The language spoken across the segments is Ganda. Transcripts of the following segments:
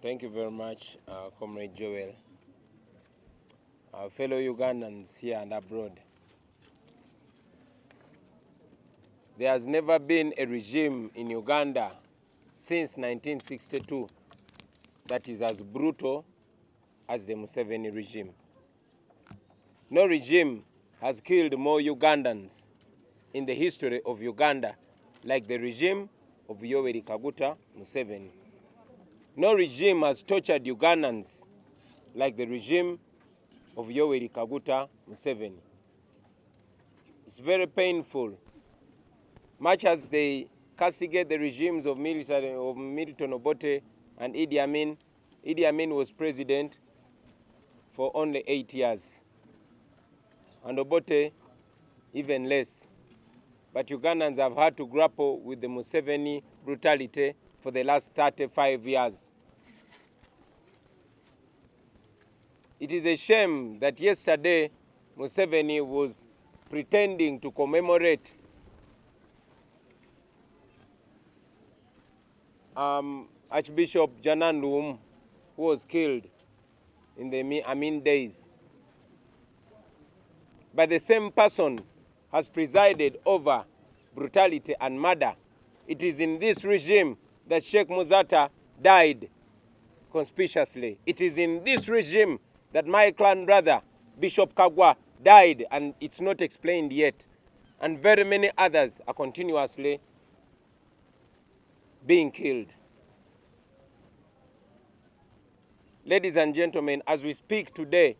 Thank you very much, Comrade Joel. Fellow Ugandans here and abroad. There has never been a regime in Uganda since 1962 that is as brutal as the Museveni regime. No regime has killed more Ugandans in the history of Uganda like the regime of Yoweri Kaguta Museveni. No regime has tortured Ugandans like the regime of Yoweri Kaguta Museveni. It's very painful. Much as they castigate the regimes of Milton Obote and Idi Amin was president for only 8 years, and Obote even less. But Ugandans have had to grapple with the Museveni brutality for the last 35 years. It is a shame that yesterday Museveni was pretending to commemorate Archbishop Janandum, who was killed in the Amin days. But the same person has presided over brutality and murder. It is in this regime that Sheikh Muzata died conspicuously. It is in this regime that my clan brother, Bishop Kagwa, died, and it's not explained yet. And very many others are continuously being killed. Ladies and gentlemen, as we speak today,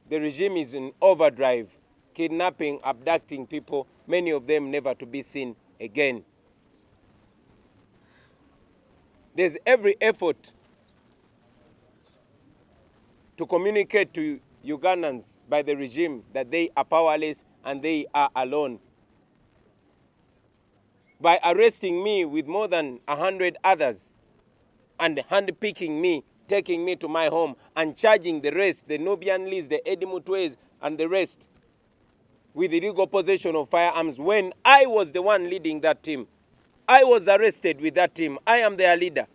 the regime is in overdrive, kidnapping, abducting people, many of them never to be seen again. There's every effort to communicate to Ugandans by the regime that they are powerless and they are alone. By arresting me with more than 100 others and handpicking me, taking me to my home and charging the rest, the Nubian Lees, the Eddie Mutwes and the rest, with illegal possession of firearms when I was the one leading that team. I was arrested with that team. I am their leader.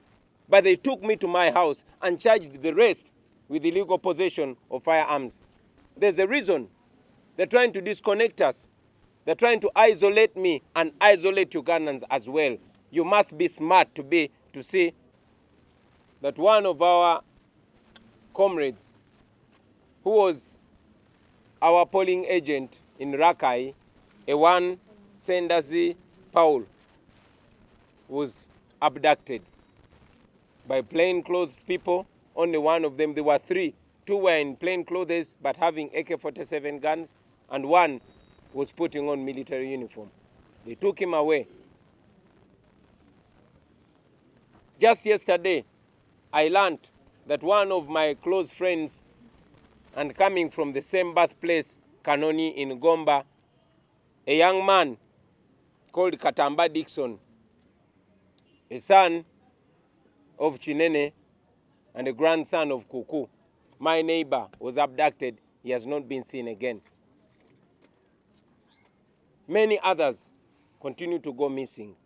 But they took me to my house and charged the rest with illegal possession of firearms. There's a reason. They're trying to disconnect us. They're trying to isolate me and isolate Ugandans as well. You must be smart to see that one of our comrades, who was our polling agent in Rakai, Ewan Sendazi Paul, was abducted by plainclothes people. Only one of them, there were three. Two were in plain clothes but having AK-47 guns, and one was putting on military uniform. They took him away. Just yesterday, I learned that one of my close friends, and coming from the same birthplace, Kanoni in Gomba, a young man called Katamba Dixon, a son of Chinene and a grandson of Kuku, my neighbor, was abducted. He has not been seen again. Many others continue to go missing.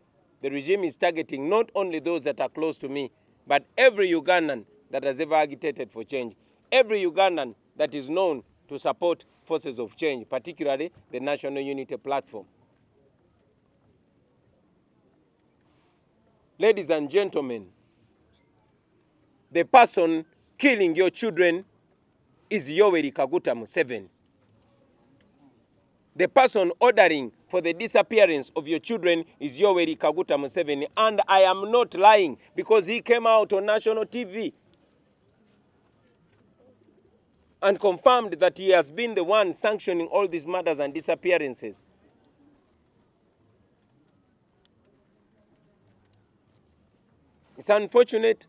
The regime is targeting not only those that are close to me, but every Ugandan that has ever agitated for change, every Ugandan that is known to support forces of change, particularly the National Unity Platform. Ladies and gentlemen, the person killing your children is Yoweri Kaguta Museveni. The person ordering for the disappearance of your children is Yoweri Kaguta Museveni. And I am not lying, because he came out on national TV and confirmed that he has been the one sanctioning all these murders and disappearances. It's unfortunate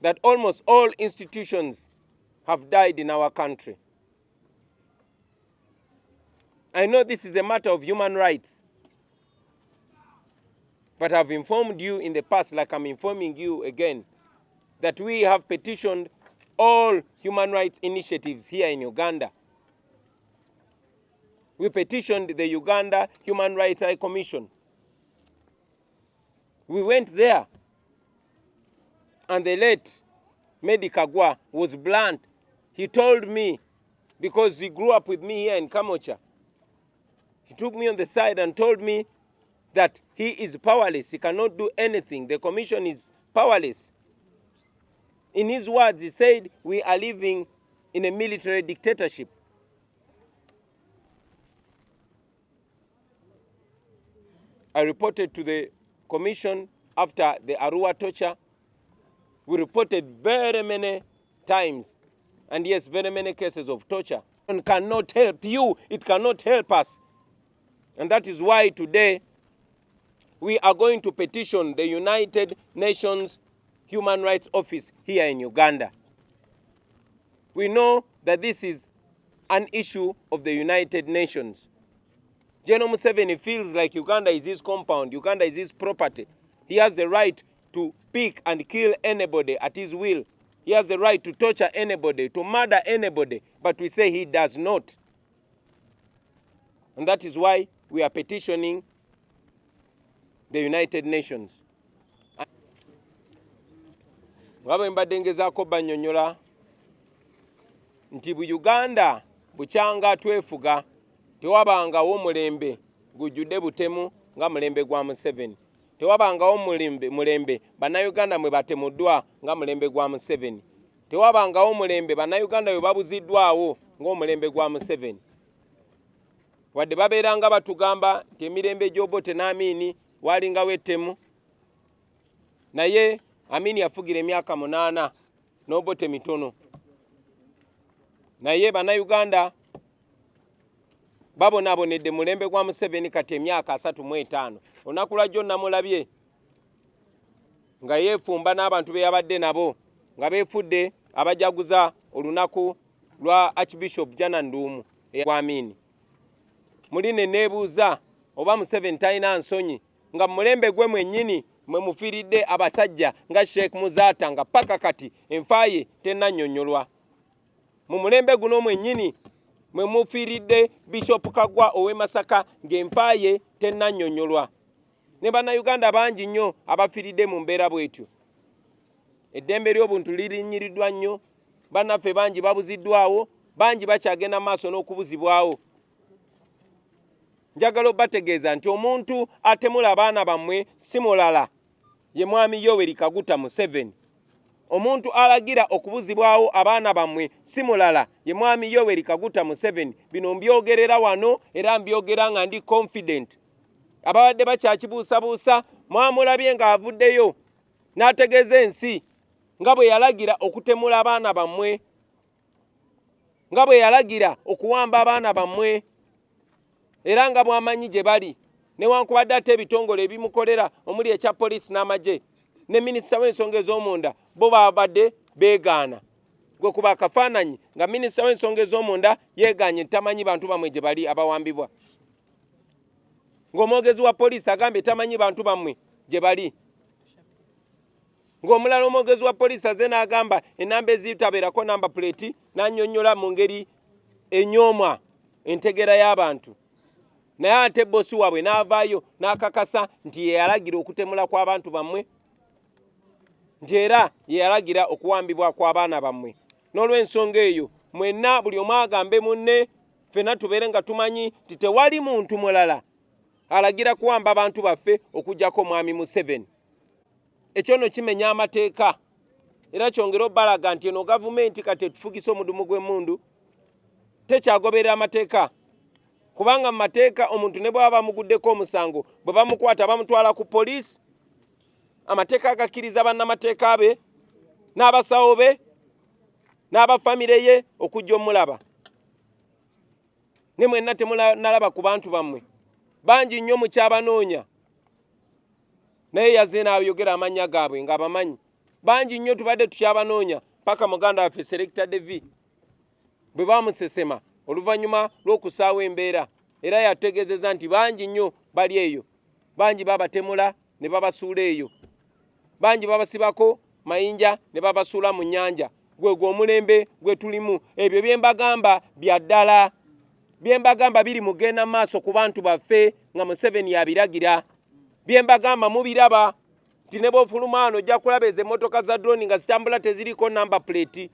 that almost all institutions have died in our country. I know this is a matter of human rights, but I've informed you in the past, like I'm informing you again, that we have petitioned all human rights initiatives here in Uganda. We petitioned the Uganda Human Rights High Commission. We went there And the late Medi Kagwa was blunt. He told me, because he grew up with me here in Kamocha, he took me on the side and told me that he is powerless. He cannot do anything. The commission is powerless. In his words, he said, we are living in a military dictatorship. I reported to the commission after the Arua torture. We reported very many times, and yes, very many cases of torture. And cannot help you, it cannot help us. And that is why today we are going to petition the United Nations Human Rights Office here in Uganda. We know that this is an issue of the United Nations. General Museveni feels like Uganda is his compound, Uganda is his property. He has the right to pick and kill anybody at his will. He has the right to torture anybody, to murder anybody, but we say he does not. And that is why we are petitioning the United Nations. Ngabo mbadde ngezaako bannyonnyola nti bu Uganda bukyanga twefuga tewabangawo mulembe gujjudde butemu nga mulembe gwa Museveni. Tewabangawo mulembe bannayuganda mwe batemuddwa nga mulembe gwa Museveni. Tewabangawo mulembe bannayuganda bwe babuziddwawo ng'omulembe gwa Museveni. Wadde babeeranga batugamba nti emirembe gy'Obote n'Amini walingawo ettemu, naye Amini yafugira emyaka 8 n'Obote mitono. Naye bannayuganda babonaabonedde mulembe gwa Museveni kati emyaka 35. Olunaku lwajjo namulabye nga yeefumba n'abantu be yabadde nabo nga beefudde abajaguza olunaku lwa Archbishop Jana Nduumu Amini. Muline neebuuza oba Museveni talina nsonyi nga mulembe gwe mwennyini mwe mufiiridde abasajja nga Sheikh Muzaata nga paka kati enfaaye tennannyonnyolwa. Mu mulembe guno mwennyini mwe mufiiridde Bishop Kagwa ow'e Masaka ng'enfaaye tennannyonnyolwa. Ne bannayuganda bangi nnyo abafiiridde mu mbeera bw'etyo. Eddembe ly'obuntu lirinnyiddwa nnyo, bannaffe bangi babuziddwawo, bangi bakyagenda maaso n'okubuzibwawo. Njagala obategeeza nti omuntu atemula abaana bammwe si mulala ye Mwami Yoweri Kaguta Museveni. Omuntu alagira okubuzibwawo abaana bammwe si mulala ye Mwami Yoweri Kaguta Museveni. Bino mbyogerera wano era mbyogera nga ndi confident. Ababadde bakyakibuusabuusa mwamulabye ng'avuddeyo n'ategeeza ensi nga bwe yalagira okutemula abaana bammwe, nga bwe yalagira okuwamba abaana bammwe, era nga bw'amanyi gye bali, newankubadde ate ebitongole ebimukolera omuli ekya poliisi n'amagye ne minisita w'ensonga ez'omunda bo babadde beegaana. Gwe kuba akafaananyi nga minisita w'ensonga ez'omunda yeegaanye tamanyi bantu bamwe gye bali abawambibwa, ng'omwogezi wa poliisi agambye tamanyi bantu bamwe gye bali, ng'omulala omwogezi wa poliisi aze n'agamba ennamba ezitabeerako namba plate n'annyonnyola mu ngeri enyooma entegera y'abantu. Naye ate bossi waabwe n'avaayo n'akakasa nti ye yalagira okutemula kw'abantu bammwe, nti era ye yalagira okuwambibwa kw'abaana bammwe. N'olw'ensonga eyo mwenna buli omu agambe munne, ffenna tubeere nga tumanyi nti tewali muntu mulala alagira kuwamba abantu baffe okuggyako Mwami Museveni. Ekyo nno kimenya amateeka era kyongera obbalaga nti eno gavumenti kati etufugisa omudumu gw'emmundu tekyagoberera amateeka. Kubanga mu mateeka omuntu ne bw'aba bamuguddeko omusango bwe bamukwata bamutwala ku poliisi, amateeka agakkiriza bannamateeka be n'abasawo be n'abafamire ye okujja omulaba. Ne mwenna temunalaba ku bantu bammwe bangi nnyo mukyabanoonya, naye yazze n'ayogera amannya gaabwe ng'abamanyi. Bangi nnyo tubadde tukyabanoonya paka muganda waffe Selector Devi bwe bamusesema oluvannyuma lw'okusaawa embeera, era yategeezezza nti bangi nnyo bali eyo, bangi babatemula ne babasuula eyo, bangi babasibako mayinja ne babasuula mu nnyanja. Gwe omulembe gwe tulimu, ebyo bye mbagamba bya ddala, bye mbagamba biri mugenda maaso ku bantu baffe nga Museveni yabiragira. Bye mbagamba mubiraba tinebo ofulumano ojja kulaba ezo emmotoka za drone nga zitambula teziriko number plate.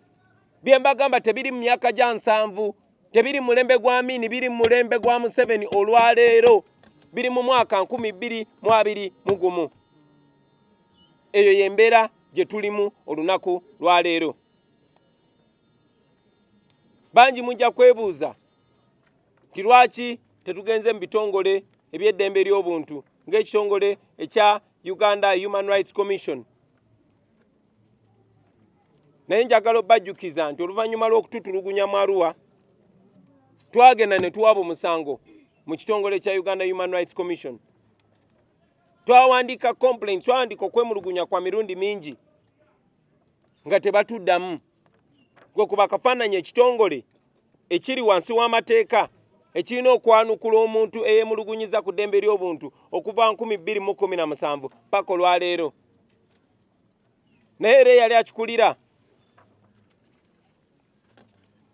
Bye mbagamba tebiri mu myaka gya 7, tebiri mulembe gwa Amini, biri mulembe gwa Museveni olwaleero, biri mu mwaka 2021. Eyo yembeera gye tulimu olunaku lwaleero. Bangi mujja kwebuuza nti lwaki tetugenze mu bitongole eby'eddembe ly'obuntu ng'ekitongole ekya Uganda Human Rights Commission. Naye njagala obbajjukiza nti oluvannyuma lw'okututulugunya mu Arua twagenda ne tuwaba omusango mu kitongole kya Uganda Human Rights Commission. Twawandiika complaint, twawandiika okwemulugunya kwa mirundi mingi nga tebatuddamu. Gwe kuba kafaananyi ekitongole ekiri wansi w'amateeka ekirina okwanukula omuntu eyemulugunyiza ku ddembe ly'obuntu okuva 2017 paka olwaleero. Naye era eyali akikulira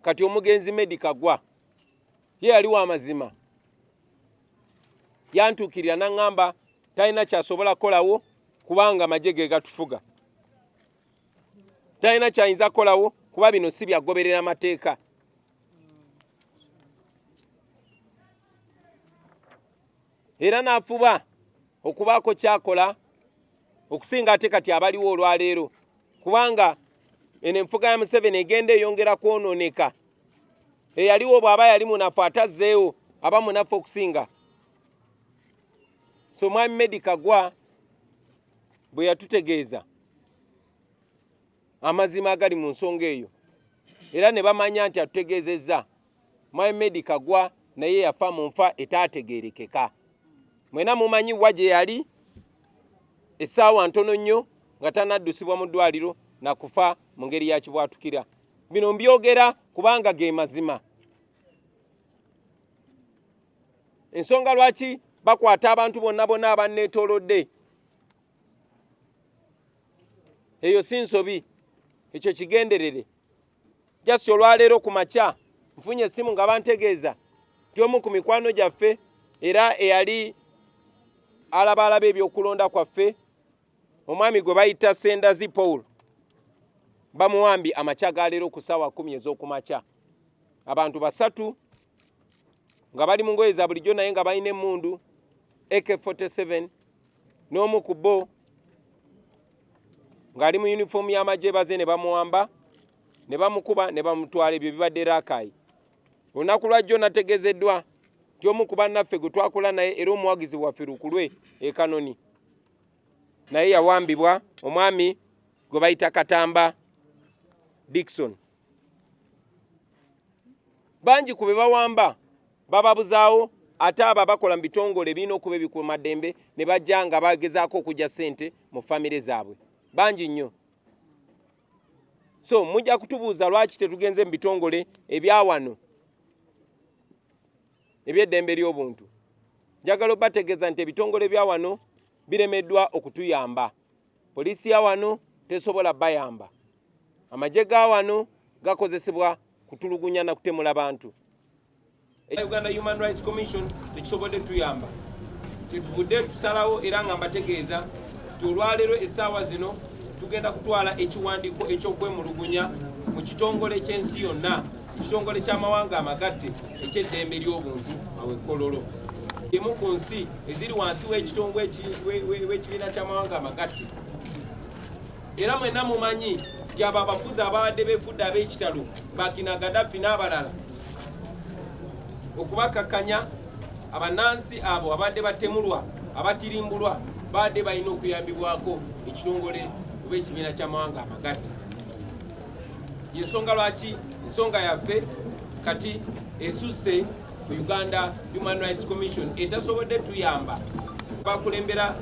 kati omugenzi Meddie Kaggwa ye yali wa mazima, yantuukirira n'aŋŋamba talina kyasobola kukolawo kubanga amagye ge gatufuga, talina kyayinza kukolawo kuba bino si byagoberera amateeka. Era n'afuba okubaako kyakola okusinga ate kati abaliwo olwaleero, kubanga eno enfuga ya Museveni egenda eyongera kwonooneka. Eyaliwo bw'aba yali munafu atazzeewo aba munafu okusinga. So Mwami Meddie Kaggwa bwe yatutegeeza amazima agali mu nsonga eyo, era ne bamanya nti atutegeezezza, Mwami Meddie Kaggwa naye yafa mu nfa etaategeerekeka. Mwena mumanyi wa gye yali essaawa ntono nnyo nga tanaddusibwa mu ddwaliro na kufa mu ngeri ya kibwatukira. Bino mbyogera kubanga ge mazima. Ensonga lwaki bakwata abantu bonna bonna abanneetoolodde, eyo si nsobi, ekyo kigenderere. Jasi olwaleero ku makya nfunye essimu nga bantegeeza nti omu ku mikwano gyaffe era eyali alaba ebyokulonda kwaffe, omwami gwe bayita Sendazi Paul, bamuwambye amakya ga leero ku ssaawa 10 ez'okumakya. Abantu 3 nga bali mu ngoye za bulijjo naye nga balina emmundu AK-47, n'omu ku bo ng'ali mu yunifoomu y'amagye baze ne bamuwamba ne bamukuba ne bamutwala. Ebyo bibadde Rakai. Olunaku lwajjo nategeezeddwa nti omu ku bannaffe gwe twakola naye era omuwagizi waffe Lukulwe e Kanoni naye yawambibwa, omwami gwe bayita Katamba Dickson. Bangi ku be bawamba bababuzaawo, ate abo abakola mu bitongole birina okuba ebikuumaddembe ne bajja nga bagezaako okujja ssente mu famire zaabwe. Bangi nnyo. So mujja kutubuuza lwaki tetugenze mu bitongole ebya wano eby'eddembe ly'obuntu. Njagala obategeeza nti ebitongole bya wano biremeddwa okutuyamba. Poliisi ya wano tesobola bayamba. Amagye ga wano gakozesebwa kutulugunya na kutemula bantu. Uganda Human Rights Commission tekisobodde tuyamba. Tetuvudde tusalawo era nga mbategeeza nti olwaleero essaawa zino tugenda kutwala ekiwandiiko ekyokwemulugunya mu kitongole ky'ensi yonna, ekitongole ky'amawanga amagatte eky'eddembe ly'obuntu awe Kololo. Emu ku nsi eziri wansi w'ekitongole w'ekibiina ky'amawanga amagatte. Era mwenna mumanyi nti abo abafuzi ababadde beefudde ab'ekitalo Bakina Gaddafi n'abalala okubakakkanya abannansi abo abadde batemulwa abatirimbulwa badde balina okuyambibwako ekitongole oba ekibiina ky'amawanga amagatte. Yensonga lwaki ensonga yaffe kati esusse ku Uganda Human Rights Commission etasobodde tuyamba bakulembera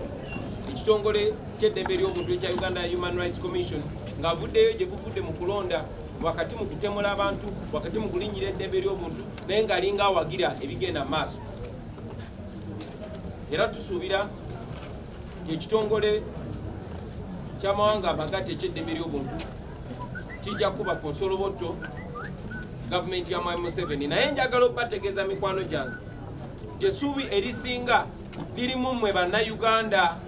ekitongole ky'eddembe ly'obuntu ekya Uganda Human Rights Commission ng'avuddeyo gye buvudde mu kulonda wakati mu kutemula abantu, wakati mu kulinnyira eddembe ly'obuntu, naye ng'alinga awagira ebigenda mu maaso. Era tusuubira nti ekitongole ky'amawanga amagatte eky'eddembe ly'obuntu kijja kuba ku nsolobotto gavumenti ya Mwami Museveni. Naye njagala okubategeeza mikwano gyange nti essuubi erisinga liri mu mmwe bannayuganda.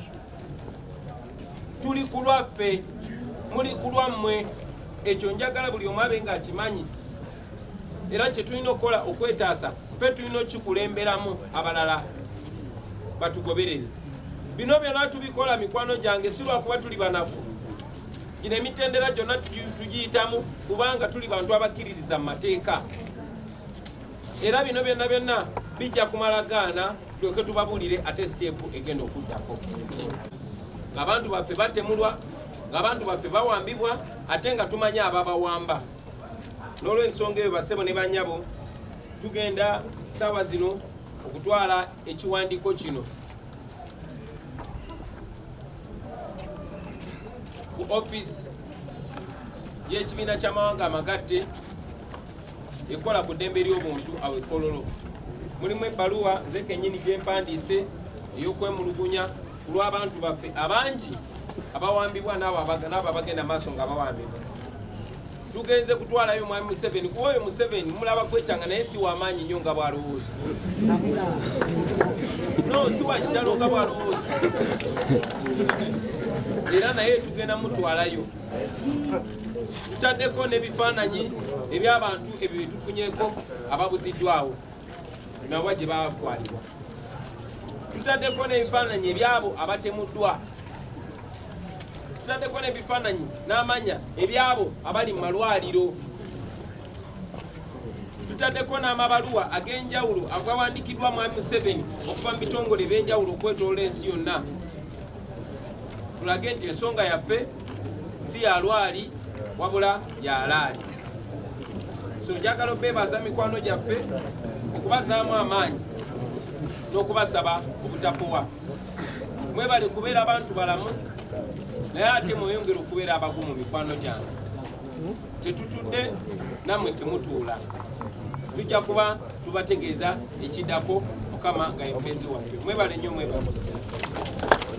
tuli ku lwaffe muli ku lwammwe ekyo njagala buli omu abe nga akimanyi era kye tulina okukola okwetaasa ffe tulina okikulemberamu abalala batugoberere bino byonna tubikola mikwano gyange si lwakuba tuli banafu gino emitendera gyonna tugiyitamu kubanga tuli bantu abakkiririza mu mateeka era bino byonna bijja kumala gaana tulyoke tubabuulire ate siteepu egenda okuddako ng'abantu baffe batemulwa ng'abantu baffe bawambibwa ate nga tumanyi ababawamba n'olw'ensonga eyo bassebo ne bannyabo tugenda ssaawa zino okutwala ekiwandiiko kino ku office y'ekibiina ky'amawanga amagatte ekola ku ddembe ly'obuntu awo Kololo. Mulimu ebbaluwa nze kennyini gye mpandiise ey'okwemulugunya ku lw'abantu baffe abangi abawambibwa n'abo abagenda maaso nga bawambibwa. Tugenze kutwalayo mwami Museveni kuba oyo Museveni mulaba kwekyanga naye si w'amaanyi nnyo nga bw'alowooza. No, si wa kitalo nga bw'alowooza. Era naye tugenda mutwalayo. Tutaddeko n'ebifaananyi eby'abantu ebyo bye tufunyeeko ababuziddwawo nabo gye baatwalibwa. Tutaddeko n'ebifaananyi ebyabo abatemuddwa. Tutaddeko n'ebifaananyi n'amanya ebyabo abali mu malwaliro. Tutaddeko n'amabaluwa ag'enjawulo agawandikiddwa mwami Museveni okuva mu bitongole eby'enjawulo okwetooloola ensi yonna. Tulage nti ensonga yaffe si ya lwali wabula ya laali. So njagala obeebaza mikwano gyaffe okubazaamu amaanyi n'okubasaba obutapowa. Mwebale kubeera abantu balamu naye ate mweyongere okubeera abagumu mikwano gyange. Tetutudde nammwe temutuula. Tujja kuba tubategeeza ekiddako Mukama nga ye mubeezi waffe. Mwebale nnyo mwebale.